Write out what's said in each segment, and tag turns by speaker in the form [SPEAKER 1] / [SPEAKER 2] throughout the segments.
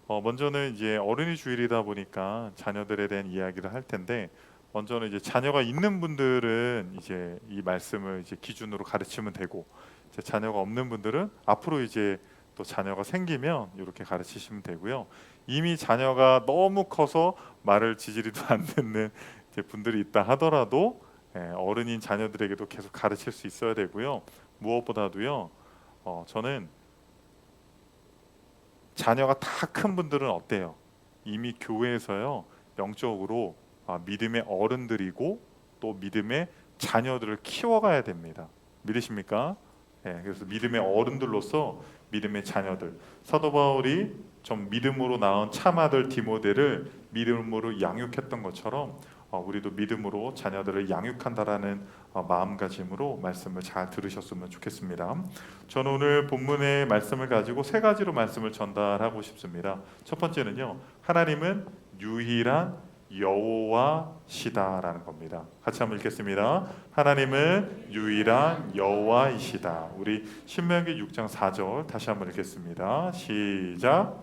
[SPEAKER 1] 먼저는 이제 어린이 주일이다 보니까 자녀들에 대한 이야기를 할 텐데, 먼저는 이제 자녀가 있는 분들은 이제 이 말씀을 이제 기준으로 가르치면 되고, 이제 자녀가 없는 분들은 앞으로 이제 또 자녀가 생기면 이렇게 가르치시면 되고요. 이미 자녀가 너무 커서 말을 지지리도 안 듣는 이제 분들이 있다 하더라도 어른인 자녀들에게도 계속 가르칠 수 있어야 되고요. 무엇보다도요, 저는 자녀가 다 큰 분들은 어때요? 이미 교회에서요, 영적으로 믿음의 어른들이고 또 믿음의 자녀들을 키워가야 됩니다. 믿으십니까? 그래서 믿음의 어른들로서 믿음의 자녀들, 사도 바울이 좀 믿음으로 낳은 참아들 디모데를 믿음으로 양육했던 것처럼 우리도 믿음으로 자녀들을 양육한다라는 마음가짐으로 말씀을 잘 들으셨으면 좋겠습니다. 저는 오늘 본문의 말씀을 가지고 세 가지로 말씀을 전달하고 싶습니다. 첫 번째는요, 하나님은 유일한 여호와시다라는 겁니다. 같이 한번 읽겠습니다. 하나님은 유일한 여호와이시다. 우리 신명기 6장 4절 다시 한번 읽겠습니다. 시작.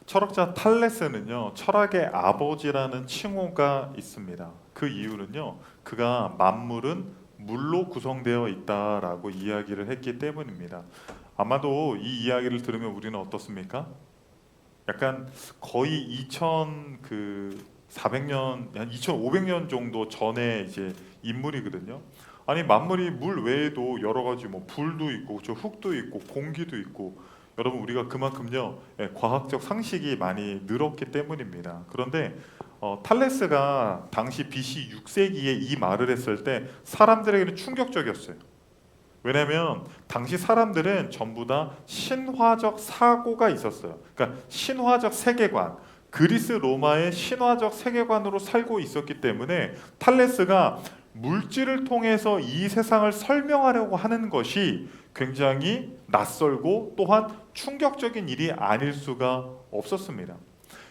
[SPEAKER 1] 철학자 탈레스는요, 철학의 아버지라는 칭호가 있습니다. 그 이유는요, 그가 만물은 물로 구성되어 있다라고 이야기를 했기 때문입니다. 아마도 이 이야기를 들으면 우리는 어떻습니까? 약간 거의 2400년, 한 2500년 정도 전에 이제 인물이거든요. 아니 만물이 물 외에도 여러 가지 뭐 불도 있고 저 흙도 있고 공기도 있고, 여러분 우리가 그만큼요, 과학적 상식이 많이 늘었기 때문입니다. 그런데 탈레스가 당시 BC 6세기에 이 말을 했을 때 사람들에게는 충격적이었어요. 왜냐하면 당시 사람들은 전부 다 신화적 사고가 있었어요. 그러니까 신화적 세계관, 그리스 로마의 신화적 세계관으로 살고 있었기 때문에 탈레스가 물질을 통해서 이 세상을 설명하려고 하는 것이 굉장히 낯설고 또한 충격적인 일이 아닐 수가 없었습니다.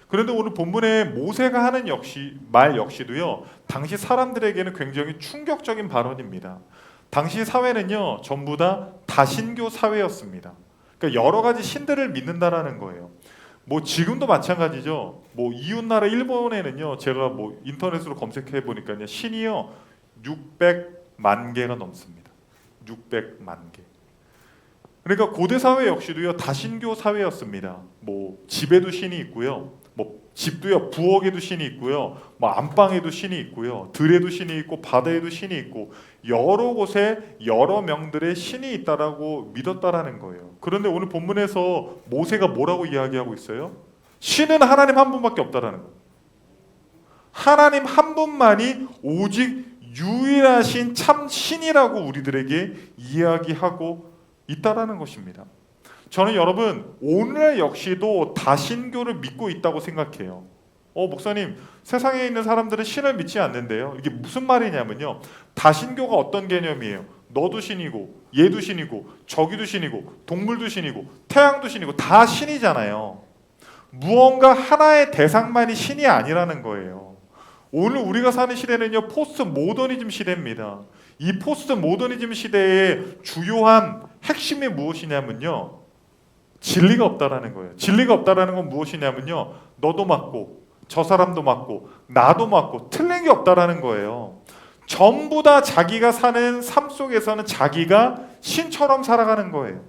[SPEAKER 1] 그런데 오늘 본문의 모세가 하는 말 역시도요, 당시 사람들에게는 굉장히 충격적인 발언입니다. 당시 사회는요, 전부 다 다신교 사회였습니다. 그러니까 여러 가지 신들을 믿는다라는 거예요. 뭐 지금도 마찬가지죠. 뭐 이웃나라 일본에는요, 제가 뭐 인터넷으로 검색해 보니까요, 신이요 600만 개가 넘습니다. 600만 개. 그러니까 고대 사회 역시도요, 다신교 사회였습니다. 뭐 집에도 신이 있고요, 뭐 집도요, 부엌에도 신이 있고요, 뭐 안방에도 신이 있고요, 들에도 신이 있고 바다에도 신이 있고, 여러 곳에 여러 명들의 신이 있다라고 믿었다라는 거예요. 그런데 오늘 본문에서 모세가 뭐라고 이야기하고 있어요? 신은 하나님 한 분밖에 없다라는 거예요. 하나님 한 분만이 오직 유일하신 참 신이라고 우리들에게 이야기하고 있다라는 것입니다. 저는 여러분 오늘 역시도 다신교를 믿고 있다고 생각해요. 목사님, 세상에 있는 사람들은 신을 믿지 않는데요. 이게 무슨 말이냐면요, 다신교가 어떤 개념이에요? 너도 신이고 얘도 신이고 저기도 신이고 동물도 신이고 태양도 신이고 다 신이잖아요. 무언가 하나의 대상만이 신이 아니라는 거예요. 오늘 우리가 사는 시대는요, 포스트 모더니즘 시대입니다. 이 포스트 모더니즘 시대의 주요한 핵심이 무엇이냐면요, 진리가 없다라는 거예요. 진리가 없다라는 건 무엇이냐면요, 너도 맞고 저 사람도 맞고 나도 맞고 틀린 게 없다라는 거예요. 전부 다 자기가 사는 삶 속에서는 자기가 신처럼 살아가는 거예요.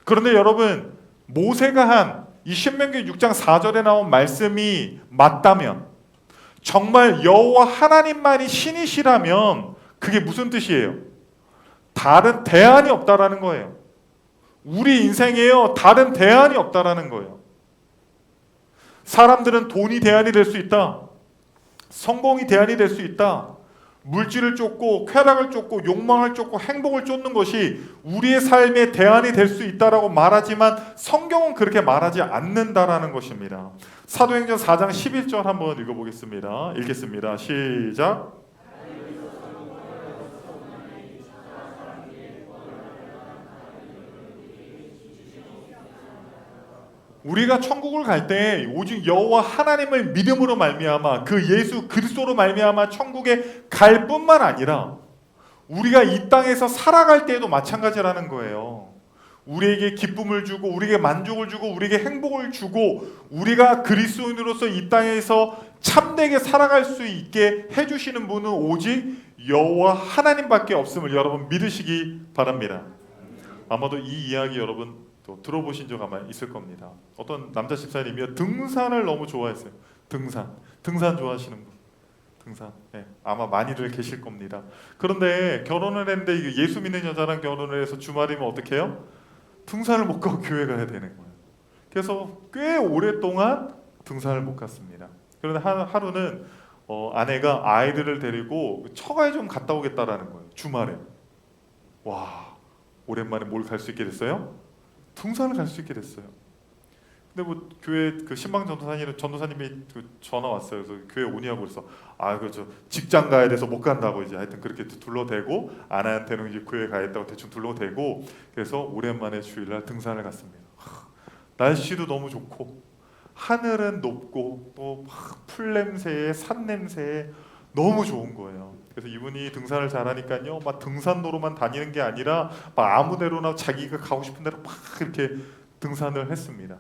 [SPEAKER 1] 그런데 여러분, 모세가 한 이 신명기 6장 4절에 나온 말씀이 맞다면, 정말 여호와 하나님만이 신이시라면 그게 무슨 뜻이에요? 다른 대안이 없다라는 거예요. 우리 인생에요, 다른 대안이 없다라는 거예요. 사람들은 돈이 대안이 될 수 있다, 성공이 대안이 될 수 있다, 물질을 쫓고 쾌락을 쫓고 욕망을 쫓고 행복을 쫓는 것이 우리의 삶의 대안이 될 수 있다라고 말하지만 성경은 그렇게 말하지 않는다라는 것입니다. 사도행전 4장 11절 한번 읽어보겠습니다. 읽겠습니다. 시작. 우리가 천국을 갈 때 오직 여호와 하나님을 믿음으로 말미암아 그 예수 그리스도로 말미암아 천국에 갈 뿐만 아니라 우리가 이 땅에서 살아갈 때에도 마찬가지라는 거예요. 우리에게 기쁨을 주고 우리에게 만족을 주고 우리에게 행복을 주고 우리가 그리스도인으로서 이 땅에서 참되게 살아갈 수 있게 해주시는 분은 오직 여호와 하나님밖에 없음을 여러분 믿으시기 바랍니다. 아마도 이 이야기 여러분 또 들어보신 적 아마 있을 겁니다. 어떤 남자 집사님이 등산을 너무 좋아했어요. 등산 좋아하시는 분, 등산. 네, 아마 많이들 계실 겁니다. 그런데 결혼을 했는데 예수 믿는 여자랑 결혼을 해서 주말이면 어떻게 해요? 등산을 못 가고 교회 가야 되는 거예요. 그래서 꽤 오랫동안 등산을 못 갔습니다. 그런데 하루는 아내가 아이들을 데리고 처가에 좀 갔다 오겠다라는 거예요. 주말에. 와, 오랜만에 뭘 갈 수 있게 됐어요? 등산을 갈 수 있게 됐어요. 근데 뭐 교회 그 신방 전도사님이 그 전화 왔어요. 그래서 교회 오냐고 그래서 그저 직장 가야 돼서 못 간다고 이제 하여튼 그렇게 둘러대고 아내한테는 이제 교회 가야겠다고 대충 둘러대고 그래서 오랜만에 주일날 등산을 갔습니다. 날씨도 너무 좋고 하늘은 높고 또 풀 냄새에 산 냄새에 너무 좋은 거예요. 그래서 이분이 등산을 잘하니까요, 막 등산로로만 다니는 게 아니라 막 아무데로나 자기가 가고 싶은 데로 막 이렇게 등산을 했습니다.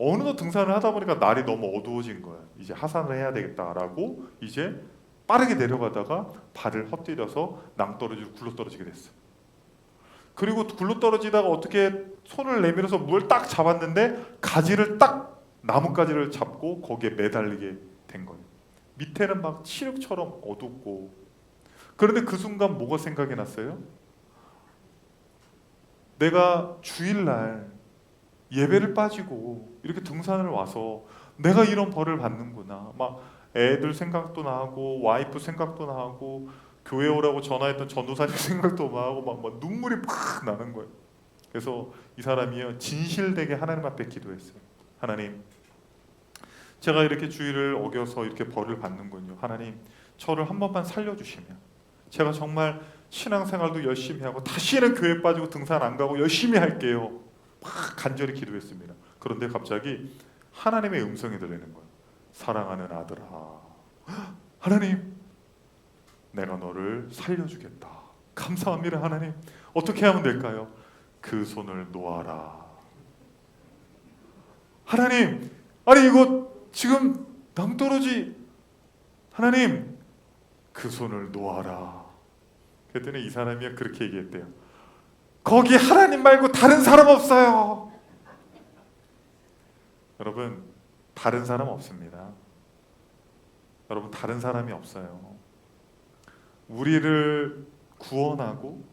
[SPEAKER 1] 어느덧 등산을 하다 보니까 날이 너무 어두워진 거예요. 이제 하산을 해야 되겠다라고 이제 빠르게 내려가다가 발을 헛디뎌서 낭떠러지로 굴러떨어지게 됐어요. 그리고 굴러떨어지다가 어떻게 손을 내밀어서 물 딱 잡았는데 가지를 딱 나뭇가지를 잡고 거기에 매달리게 된 거예요. 밑에는 막 칠흑처럼 어둡고. 그런데 그 순간 뭐가 생각이 났어요? 내가 주일날 예배를 빠지고 이렇게 등산을 와서 내가 이런 벌을 받는구나. 막 애들 생각도 나고 와이프 생각도 나고 교회 오라고 전화했던 전도사님 생각도 나고 막 눈물이 막 나는 거예요. 그래서 이 사람이요 진실되게 하나님 앞에 기도했어요. 하나님, 제가 이렇게 주의를 어겨서 이렇게 벌을 받는군요. 하나님, 저를 한 번만 살려주시면 제가 정말 신앙생활도 열심히 하고 다시는 교회 빠지고 등산 안 가고 열심히 할게요. 막 간절히 기도했습니다. 그런데 갑자기 하나님의 음성이 들리는 거예요. 사랑하는 아들아, 하나님, 내가 너를 살려주겠다. 감사합니다. 하나님, 어떻게 하면 될까요? 그 손을 놓아라. 하나님, 아니 이거 지금 낭떠러지. 하나님, 그 손을 놓아라. 그랬더니 이 사람이 그렇게 얘기했대요. 거기 하나님 말고 다른 사람 없어요. 여러분, 다른 사람 없습니다. 여러분, 다른 사람이 없어요. 우리를 구원하고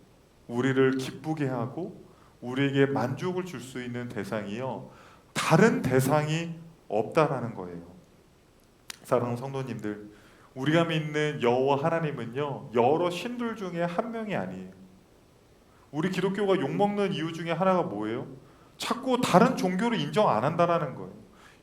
[SPEAKER 1] 우리를 기쁘게 하고 우리에게 만족을 줄 수 있는 대상이요, 다른 대상이 없다라는 거예요. 사랑하는 성도님들, 우리가 믿는 여호와 하나님은요 여러 신들 중에 한 명이 아니에요. 우리 기독교가 욕먹는 이유 중에 하나가 뭐예요? 자꾸 다른 종교를 인정 안 한다라는 거예요.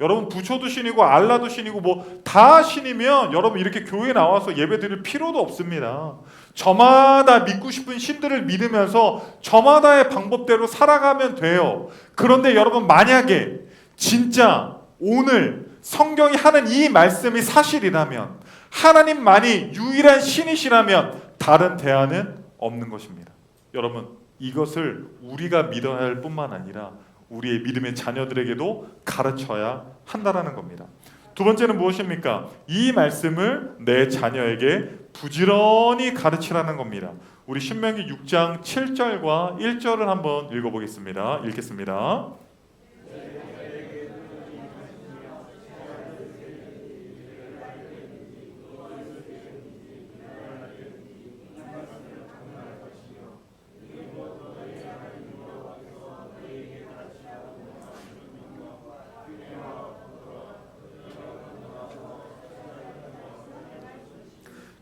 [SPEAKER 1] 여러분, 부처도 신이고 알라도 신이고 뭐 다 신이면 여러분 이렇게 교회에 나와서 예배 드릴 필요도 없습니다. 저마다 믿고 싶은 신들을 믿으면서 저마다의 방법대로 살아가면 돼요. 그런데 여러분, 만약에 진짜 오늘 성경이 하는 이 말씀이 사실이라면, 하나님만이 유일한 신이시라면 다른 대안은 없는 것입니다. 여러분, 이것을 우리가 믿어야 할 뿐만 아니라 우리의 믿음의 자녀들에게도 가르쳐야 한다라는 겁니다. 두 번째는 무엇입니까? 이 말씀을 내 자녀에게 부지런히 가르치라는 겁니다. 우리 신명기 6장 7절과 1절을 한번 읽어보겠습니다. 읽겠습니다.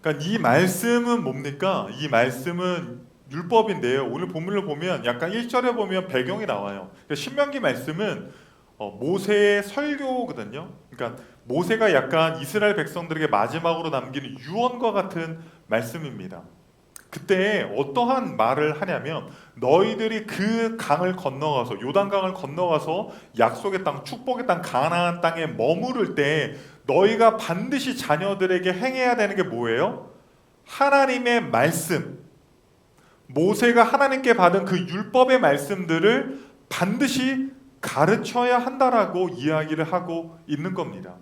[SPEAKER 1] 그러니까 이 말씀은 뭡니까? 이 말씀은 율법인데요. 오늘 본문을 보면 약간 1절에 보면 배경이 나와요. 그러니까 신명기 말씀은 모세의 설교거든요. 그러니까 모세가 약간 이스라엘 백성들에게 마지막으로 남기는 유언과 같은 말씀입니다. 그때 어떠한 말을 하냐면, 너희들이 그 강을 건너가서, 요단강을 건너가서 약속의 땅, 축복의 땅, 가나안 땅에 머무를 때 너희가 반드시 자녀들에게 행해야 되는 게 뭐예요? 하나님의 말씀, 모세가 하나님께 받은 그 율법의 말씀들을 반드시 가르쳐야 한다라고 이야기를 하고 있는 겁니다.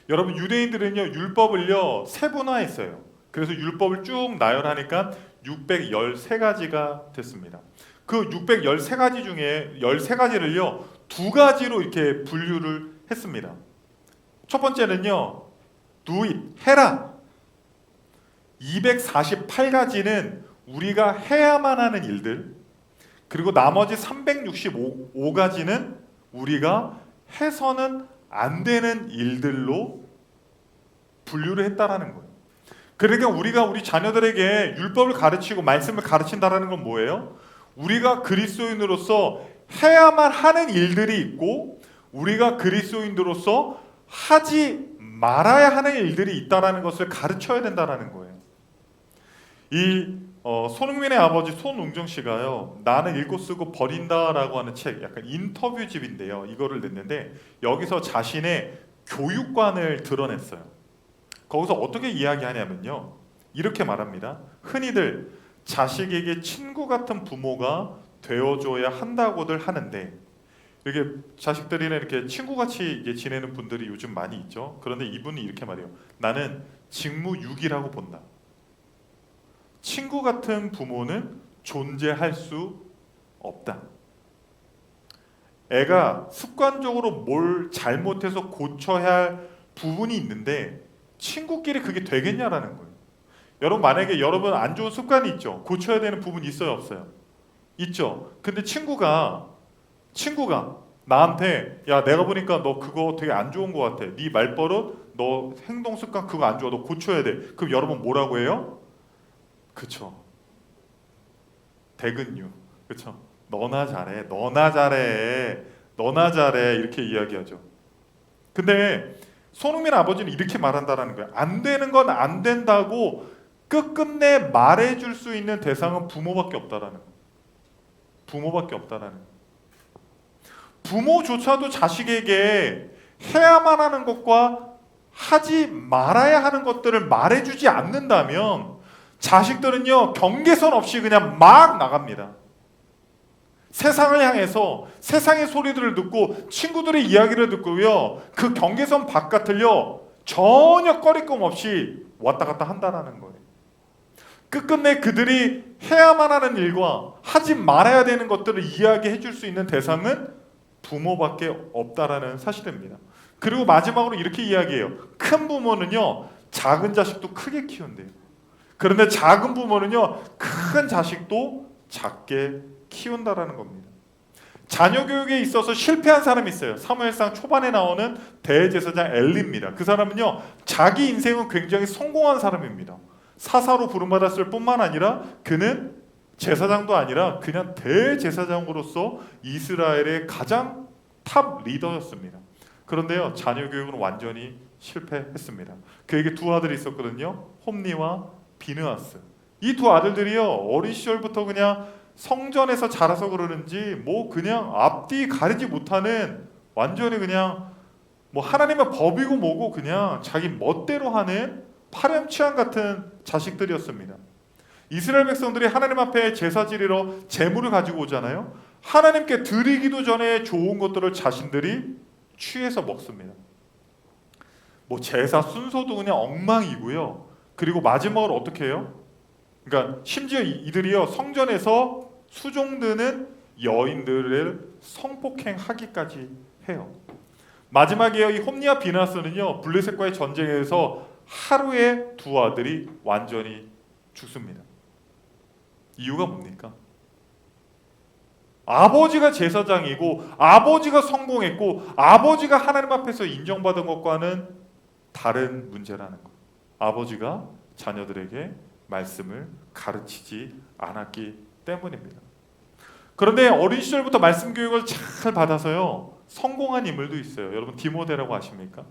[SPEAKER 1] 여러분, 유대인들은요 율법을요 세분화했어요. 그래서 율법을 쭉 나열하니까 613가지가 됐습니다. 그 613가지 중에 13가지를요 두 가지로 이렇게 분류를 했습니다. 첫 번째는요 do it, 해라. 248가지는 우리가 해야만 하는 일들, 그리고 나머지 365가지는 우리가 해서는 안 되는 일들로 분류를 했다라는 거예요. 그러니까 우리가 우리 자녀들에게 율법을 가르치고 말씀을 가르친다라는 건 뭐예요? 우리가 그리스도인으로서 해야만 하는 일들이 있고 우리가 그리스도인으로서 하지 말아야 하는 일들이 있다라는 것을 가르쳐야 된다라는 거예요. 이 손흥민의 아버지 손웅정 씨가요, 나는 읽고 쓰고 버린다라고 하는 책, 약간 인터뷰집인데요. 이거를 냈는데 여기서 자신의 교육관을 드러냈어요. 거기서 어떻게 이야기하냐면요, 이렇게 말합니다. 흔히들 자식에게 친구 같은 부모가 되어줘야 한다고들 하는데, 이렇게 자식들이랑 이렇게 친구같이 지내는 분들이 요즘 많이 있죠. 그런데 이분이 이렇게 말해요. 나는 직무유기라고 본다. 친구 같은 부모는 존재할 수 없다. 애가 습관적으로 뭘 잘못해서 고쳐야 할 부분이 있는데 친구끼리 그게 되겠냐라는 거예요. 여러분, 만약에 여러분 안 좋은 습관이 있죠. 고쳐야 되는 부분이 있어요, 없어요? 있죠. 근데 친구가 나한테 야, 내가 보니까 너 그거 되게 안 좋은 것 같아. 네 말버릇, 너 행동 습관 그거 안 좋아. 너 고쳐야 돼. 그럼 여러분 뭐라고 해요? 그쵸. 대근유. 그쵸. 너나 잘해. 이렇게 이야기하죠. 근데 손흥민 아버지는 이렇게 말한다라는 거예요. 안 되는 건 안 된다고 끝끝내 말해줄 수 있는 대상은 부모밖에 없다라는 거예요. 부모밖에 없다라는 거예요. 부모조차도 자식에게 해야만 하는 것과 하지 말아야 하는 것들을 말해주지 않는다면 자식들은요 경계선 없이 그냥 막 나갑니다. 세상을 향해서 세상의 소리들을 듣고 친구들의 이야기를 듣고요, 그 경계선 바깥을요 전혀 꺼리낌 없이 왔다 갔다 한다는 거예요. 끝끝내 그들이 해야만 하는 일과 하지 말아야 되는 것들을 이야기해 줄 수 있는 대상은 부모밖에 없다라는 사실입니다. 그리고 마지막으로 이렇게 이야기해요. 큰 부모는요 작은 자식도 크게 키운대요. 그런데 작은 부모는요 큰 자식도 작게 키운다라는 겁니다. 자녀 교육에 있어서 실패한 사람이 있어요. 사무엘상 초반에 나오는 대제사장 엘리입니다. 그 사람은요 자기 인생은 굉장히 성공한 사람입니다. 사사로 부름받았을 뿐만 아니라 그는 제사장도 아니라 그냥 대제사장으로서 이스라엘의 가장 탑 리더였습니다. 그런데요 자녀 교육은 완전히 실패했습니다. 그에게 두 아들이 있었거든요. 홈니와 비느하스. 이 두 아들들이요 어린 시절부터 그냥 성전에서 자라서 그러는지 뭐 그냥 앞뒤 가리지 못하는 완전히 그냥 뭐 하나님의 법이고 뭐고 그냥 자기 멋대로 하는 파렴치한 같은 자식들이었습니다. 이스라엘 백성들이 하나님 앞에 제사 지리러 제물을 가지고 오잖아요. 하나님께 드리기도 전에 좋은 것들을 자신들이 취해서 먹습니다. 뭐 제사 순서도 그냥 엉망이고요. 그리고 마지막으로 어떻게 해요? 그러니까 심지어 이들이요 성전에서 수종드는 여인들을 성폭행하기까지 해요. 마지막에 이 홈니와 비나스는요 블레셋과의 전쟁에서 하루에 두 아들이 완전히 죽습니다. 이유가 뭡니까? 아버지가 제사장이고 아버지가 성공했고 아버지가 하나님 앞에서 인정받은 것과는 다른 문제라는 것. 아버지가 자녀들에게 말씀을 가르치지 않았기 때문입니다. 그런데 어린 시절부터 말씀 교육을 잘 받아서요 성공한 인물도 있어요. 여러분 디모데라고 아십니까?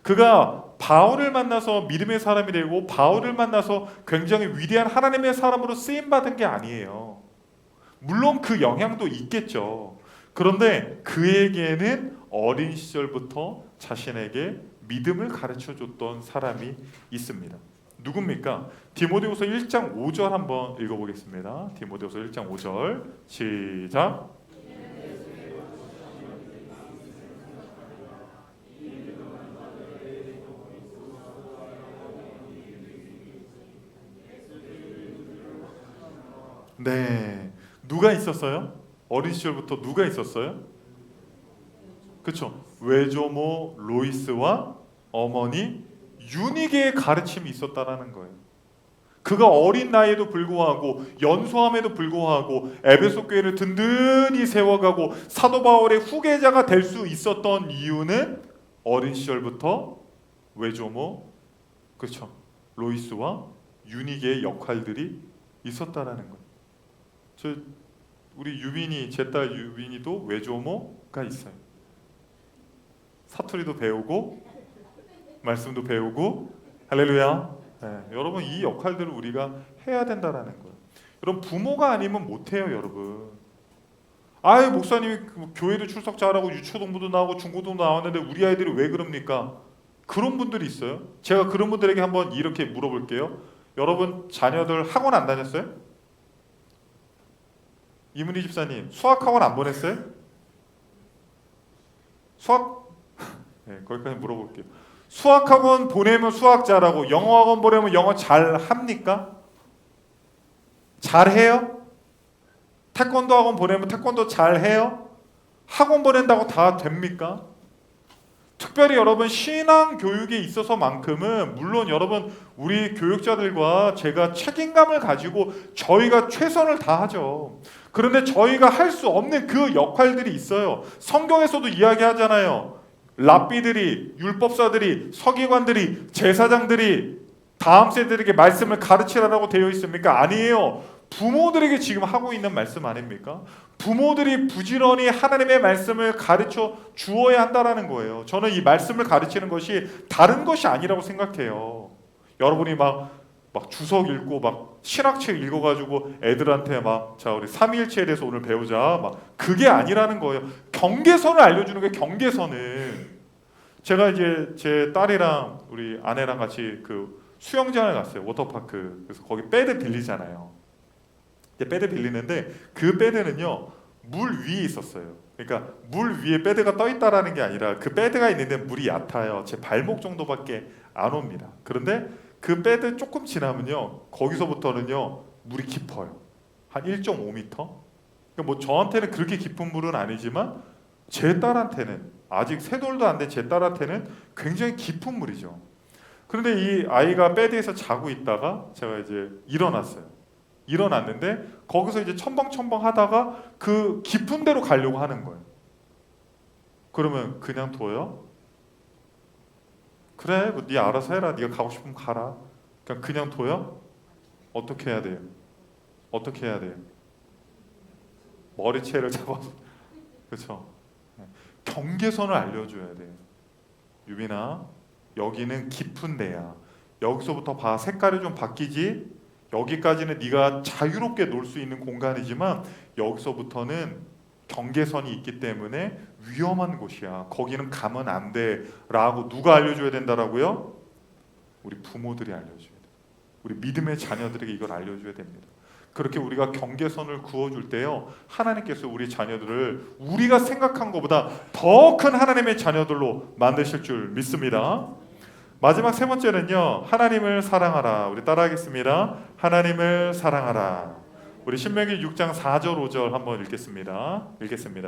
[SPEAKER 1] 그가 바울을 만나서 믿음의 사람이 되고 바울을 만나서 굉장히 위대한 하나님의 사람으로 쓰임받은 게 아니에요. 물론 그 영향도 있겠죠. 그런데 그에게는 어린 시절부터 자신에게 믿음을 가르쳐줬던 사람이 있습니다. 누굽니까? 디모데후서 1장 5절 한번 읽어보겠습니다. 디모데후서 1장 5절 시작. 네, 누가 있었어요? 어린 시절부터 누가 있었어요? 그렇죠. 외조모 로이스와 어머니 유니게의 가르침이 있었다라는 거예요. 그가 어린 나이에도 불구하고 연소함에도 불구하고 에베소 교회를 든든히 세워가고 사도 바울의 후계자가 될 수 있었던 이유는 어린 시절부터 외조모 그렇죠. 로이스와 유니게의 역할들이 있었다라는 거예요. 우리 유빈이 제 딸 유빈이도 외조모가 있어요. 사투리도 배우고 말씀도 배우고 할렐루야. 네, 여러분 이 역할들을 우리가 해야 된다라는 거예요. 여러분 부모가 아니면 못해요, 여러분. 아유 목사님이 교회도 출석 잘하고 유초동부도 나오고 중고등도 나왔는데 우리 아이들이 왜 그럽니까? 그런 분들이 있어요. 제가 그런 분들에게 한번 이렇게 물어볼게요. 여러분 자녀들 학원 안 다녔어요? 이문희 집사님 수학학원 안 보냈어요? 수학? 네, 거기까지 물어볼게요. 수학학원 보내면 수학 잘하고 영어학원 보내면 영어 잘 합니까? 잘해요? 태권도 학원 보내면 태권도 잘해요? 학원 보낸다고 다 됩니까? 특별히 여러분 신앙 교육에 있어서만큼은 물론 여러분 우리 교육자들과 제가 책임감을 가지고 저희가 최선을 다하죠. 그런데 저희가 할 수 없는 그 역할들이 있어요. 성경에서도 이야기하잖아요. 랍비들이, 율법사들이, 서기관들이, 제사장들이 다음 세대들에게 말씀을 가르치라고 되어 있습니까? 아니에요. 부모들에게 지금 하고 있는 말씀 아닙니까? 부모들이 부지런히 하나님의 말씀을 가르쳐 주어야 한다라는 거예요. 저는 이 말씀을 가르치는 것이 다른 것이 아니라고 생각해요. 여러분이 막 주석 읽고 막 신학책 읽어가지고 애들한테 자 우리 삼위일체에 대해서 오늘 배우자 막 그게 아니라는 거예요. 경계선을 알려주는 게 경계선을. 제가 이제 제 딸이랑 우리 아내랑 같이 그 수영장을 갔어요. 워터파크. 그래서 거기 배드 빌리잖아요. 배드 빌리는데 그 배드는요 물 위에 있었어요. 그러니까 물 위에 배드가 떠 있다라는 게 아니라 그 배드가 있는데 물이 얕아요. 제 발목 정도밖에 안 옵니다. 그런데 그 배드 조금 지나면요 거기서부터는요 물이 깊어요. 한 1.5m. 그러니까 뭐 저한테는 그렇게 깊은 물은 아니지만 제 딸한테는 아직 세 돌도 안 된 제 딸한테는 굉장히 깊은 물이죠. 그런데 이 아이가 배드에서 자고 있다가 제가 이제 일어났어요. 일어났는데 거기서 이제 첨벙첨벙 하다가 그 깊은 데로 가려고 하는 거예요. 그러면 그냥 둬요? 그래, 뭐 네 알아서 해라. 네가 가고 싶으면 가라. 그냥 둬요? 어떻게 해야 돼요? 어떻게 해야 돼요? 머리채를 잡아서 그렇죠? 경계선을 알려줘야 돼요. 유빈아, 여기는 깊은 데야. 여기서부터 봐. 색깔이 좀 바뀌지? 여기까지는 네가 자유롭게 놀 수 있는 공간이지만 여기서부터는 경계선이 있기 때문에 위험한 곳이야. 거기는 가면 안 돼. 라고 누가 알려줘야 된다라고요? 우리 부모들이 알려줘야 돼요. 우리 믿음의 자녀들에게 이걸 알려줘야 됩니다. 그렇게 우리가 경계선을 그어줄 때요 하나님께서 우리 자녀들을 우리가 생각한 것보다 더 큰 하나님의 자녀들로 만드실 줄 믿습니다. 마지막 세 번째는요 하나님을 사랑하라. 우리 따라하겠습니다. 하나님을 사랑하라. 우리 신명기 6장 4절 5절 한번 읽겠습니다.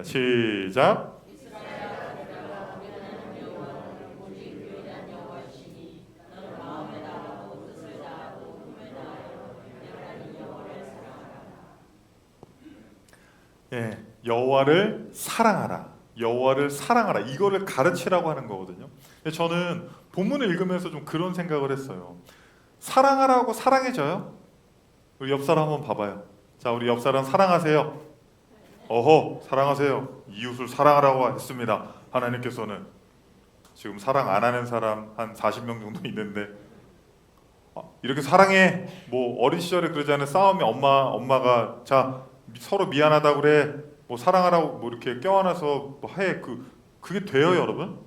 [SPEAKER 1] 시작. 예, 여호와를 사랑하라. 여호와를 사랑하라. 이거를 가르치라고 하는 거거든요. 저는 본문을 읽으면서 좀 그런 생각을 했어요. 사랑하라고 사랑해줘요? 우리 옆 사람 한번 봐봐요. 자, 우리 옆 사람 사랑하세요. 어허, 사랑하세요. 이웃을 사랑하라고 했습니다. 하나님께서는. 지금 사랑 안 하는 사람 한 40명 정도 있는데 이렇게 사랑해. 뭐 어린 시절에 그러지 않은 싸움에 엄마가 자 서로 미안하다 그래. 뭐 사랑하라고 뭐 이렇게 껴안아서 뭐 해. 그게 돼요, 여러분?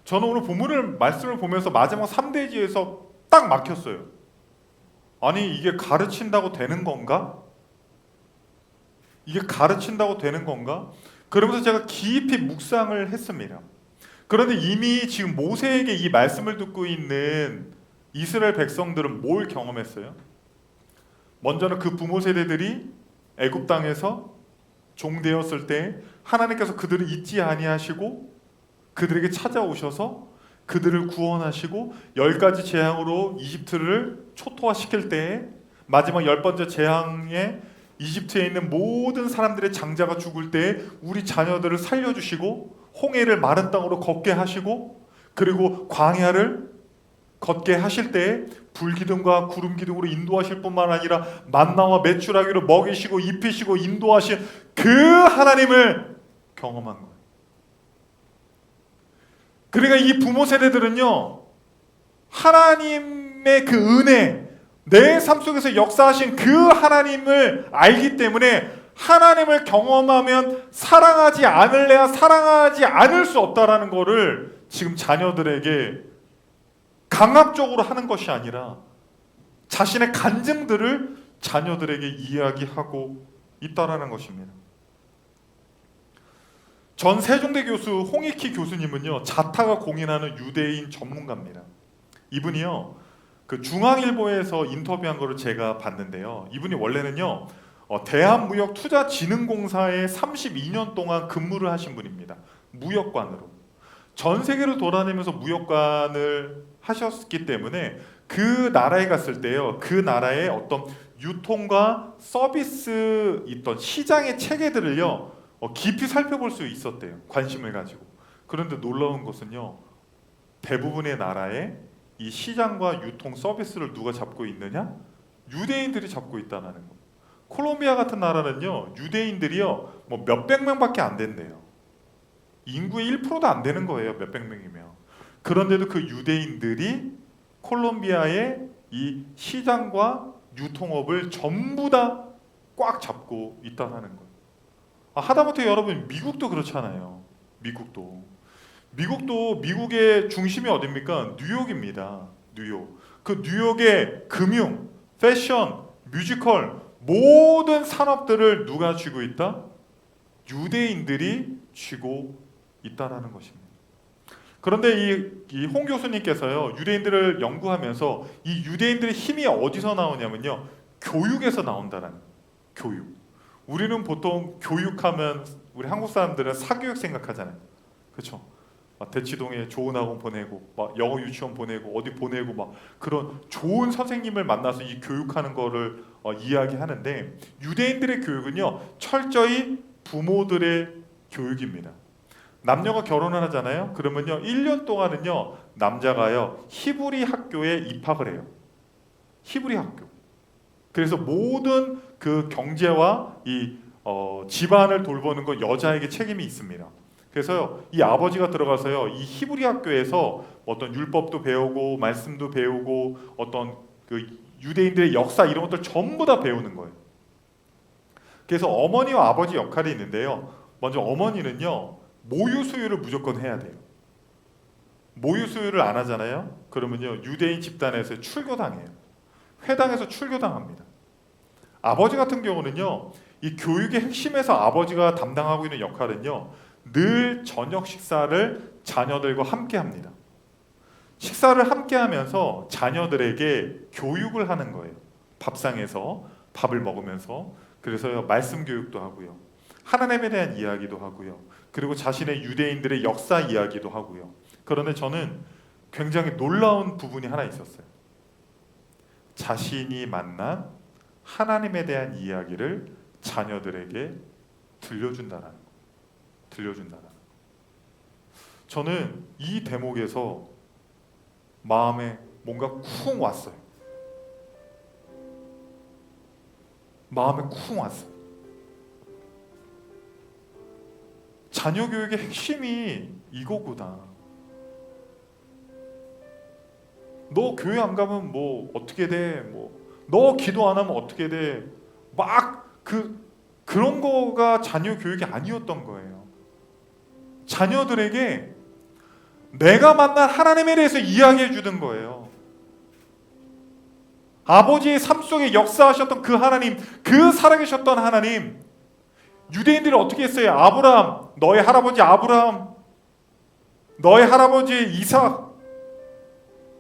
[SPEAKER 1] 저는 오늘 본문을 말씀을 보면서 마지막 3대지에서 딱 막혔어요. 아니 이게 가르친다고 되는 건가? 이게 가르친다고 되는 건가? 그러면서 제가 깊이 묵상을 했습니다. 그런데 이미 지금 모세에게 이 말씀을 듣고 있는 이스라엘 백성들은 뭘 경험했어요? 먼저는 그 부모 세대들이 애굽 땅에서 종되었을 때 하나님께서 그들을 잊지 아니하시고 그들에게 찾아오셔서 그들을 구원하시고 10가지 재앙으로 이집트를 초토화시킬 때에 마지막 10번째 재앙에 이집트에 있는 모든 사람들의 장자가 죽을 때에 우리 자녀들을 살려주시고 홍해를 마른 땅으로 걷게 하시고 그리고 광야를 걷게 하실 때에 불기둥과 구름기둥으로 인도하실 뿐만 아니라 만나와 메추라기로 먹이시고 입히시고 인도하신 그 하나님을 경험한 거예요. 그러니까 이 부모 세대들은요, 하나님의 그 은혜, 내 삶 속에서 역사하신 그 하나님을 알기 때문에 하나님을 경험하면 사랑하지 않을래야 사랑하지 않을 수 없다라는 거를 지금 자녀들에게 강압적으로 하는 것이 아니라 자신의 간증들을 자녀들에게 이야기하고 있다라는 것입니다. 전 세종대 교수 홍익희 교수님은요, 자타가 공인하는 유대인 전문가입니다. 이분이요, 그 중앙일보에서 인터뷰한 거를 제가 봤는데요, 이분이 원래는요 대한무역투자진흥공사에 32년 동안 근무를 하신 분입니다. 무역관으로 전 세계를 돌아다니면서 무역관을 하셨기 때문에 그 나라에 갔을 때요, 그 나라의 어떤 유통과 서비스 있던 시장의 체계들을요 깊이 살펴볼 수 있었대요. 관심을 가지고. 그런데 놀라운 것은요, 대부분의 나라에 이 시장과 유통 서비스를 누가 잡고 있느냐? 유대인들이 잡고 있다는 거. 콜롬비아 같은 나라는요, 유대인들이요 뭐 몇백 명밖에 안 된대요. 인구의 1%도 안 되는 거예요, 몇백 명이면. 그런데도 그 유대인들이 콜롬비아의 이 시장과 유통업을 전부 다 꽉 잡고 있다는 거예요. 하다못해 여러분 미국도 그렇잖아요. 미국도 미국의 중심이 어디입니까? 뉴욕입니다. 뉴욕. 그 뉴욕의 금융, 패션, 뮤지컬 모든 산업들을 누가 쥐고 있다? 유대인들이 쥐고 있다라는 것입니다. 그런데 이 홍 교수님께서요, 유대인들을 연구하면서 이 유대인들의 힘이 어디서 나오냐면요, 교육에서 나온다라는 거예요. 교육. 우리는 보통 교육하면 우리 한국 사람들은 사교육 생각하잖아요. 그렇죠? 대치동에 좋은 학원 보내고 막 영어 유치원 보내고 어디 보내고 막 그런 좋은 선생님을 만나서 이 교육하는 거를 이야기하는데, 유대인들의 교육은요 철저히 부모들의 교육입니다. 남녀가 결혼을 하잖아요. 그러면요 1년 동안은요 남자가요 히브리 학교에 입학을 해요. 히브리 학교. 그래서 모든 그 경제와 이 집안을 돌보는 건 여자에게 책임이 있습니다. 그래서요 이 아버지가 들어가서요 이 히브리 학교에서 어떤 율법도 배우고 말씀도 배우고 어떤 그 유대인들의 역사 이런 것들 전부 다 배우는 거예요. 그래서 어머니와 아버지 역할이 있는데요, 먼저 어머니는요 모유 수유를 무조건 해야 돼요. 모유 수유를 안 하잖아요. 그러면요 유대인 집단에서 출교당해요. 회당에서 출교당합니다. 아버지 같은 경우는요, 이 교육의 핵심에서 아버지가 담당하고 있는 역할은요, 늘 저녁 식사를 자녀들과 함께 합니다. 식사를 함께 하면서 자녀들에게 교육을 하는 거예요. 밥상에서 밥을 먹으면서. 그래서 말씀 교육도 하고요, 하나님에 대한 이야기도 하고요, 그리고 자신의 유대인들의 역사 이야기도 하고요. 그런데 저는 굉장히 놀라운 부분이 하나 있었어요. 자신이 만난 하나님에 대한 이야기를 자녀들에게 들려준다는 거. 저는 이 대목에서 마음에 뭔가 쿵 왔어요. 자녀 교육의 핵심이 이거구나. 너 교회 안 가면 뭐 어떻게 돼? 너 기도 안 하면 어떻게 돼? 그런 거가 자녀 교육이 아니었던 거예요. 자녀들에게 내가 만난 하나님에 대해서 이야기해 주는 거예요. 아버지의 삶 속에 역사하셨던 그 하나님, 그 살아계셨던 하나님, 유대인들이 어떻게 했어요? 아브라함, 너의 할아버지 아브라함, 너의 할아버지 이삭,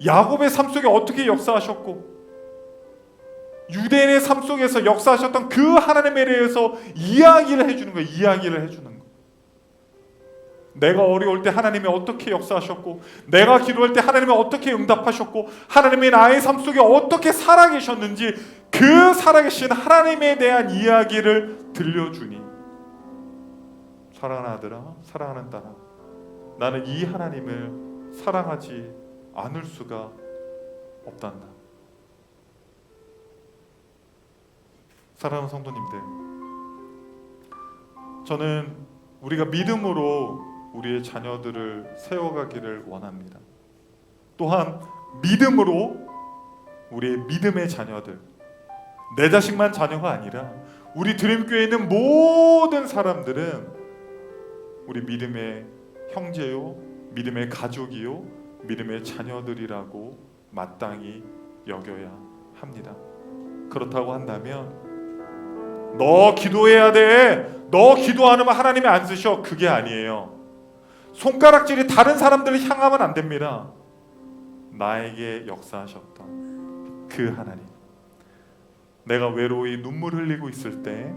[SPEAKER 1] 야곱의 삶 속에 어떻게 역사하셨고, 유대인의 삶 속에서 역사하셨던 그 하나님에 대해서 이야기를 해주는 거예요. 이야기를 해주는 거예요. 내가 어려울 때 하나님이 어떻게 역사하셨고, 내가 기도할 때 하나님이 어떻게 응답하셨고, 하나님이 나의 삶 속에 어떻게 살아계셨는지, 그 살아계신 하나님에 대한 이야기를 들려주니, 사랑하는 아들아, 사랑하는 딸아, 나는 이 하나님을 사랑하지 않을 수가 없단다. 사랑하는 성도님들, 저는 우리가 믿음으로 우리의 자녀들을 세워가기를 원합니다. 또한 믿음으로 우리의 믿음의 자녀들, 내 자식만 자녀가 아니라 우리 드림교회에 있는 모든 사람들은 우리 믿음의 형제요, 믿음의 가족이요, 믿음의 자녀들이라고 마땅히 여겨야 합니다. 그렇다고 한다면 너 기도해야 돼, 너 기도 안 하면 하나님이 안 쓰셔, 그게 아니에요. 손가락질이 다른 사람들을 향하면 안 됩니다. 나에게 역사하셨던 그 하나님, 내가 외로이 눈물 흘리고 있을 때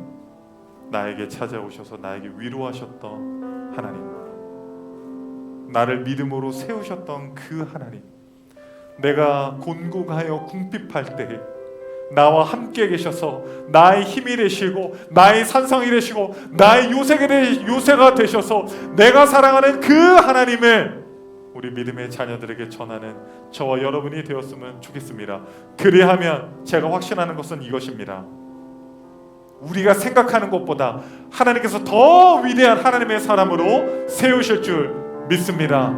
[SPEAKER 1] 나에게 찾아오셔서 나에게 위로하셨던 하나님, 나를 믿음으로 세우셨던 그 하나님, 내가 곤궁하여 궁핍할 때 나와 함께 계셔서 나의 힘이 되시고 나의 산성이 되시고 나의 요새가 되셔서 내가 사랑하는 그 하나님을 우리 믿음의 자녀들에게 전하는 저와 여러분이 되었으면 좋겠습니다. 그리하면 제가 확신하는 것은 이것입니다. 우리가 생각하는 것보다 하나님께서 더 위대한 하나님의 사람으로 세우실 줄 믿습니다.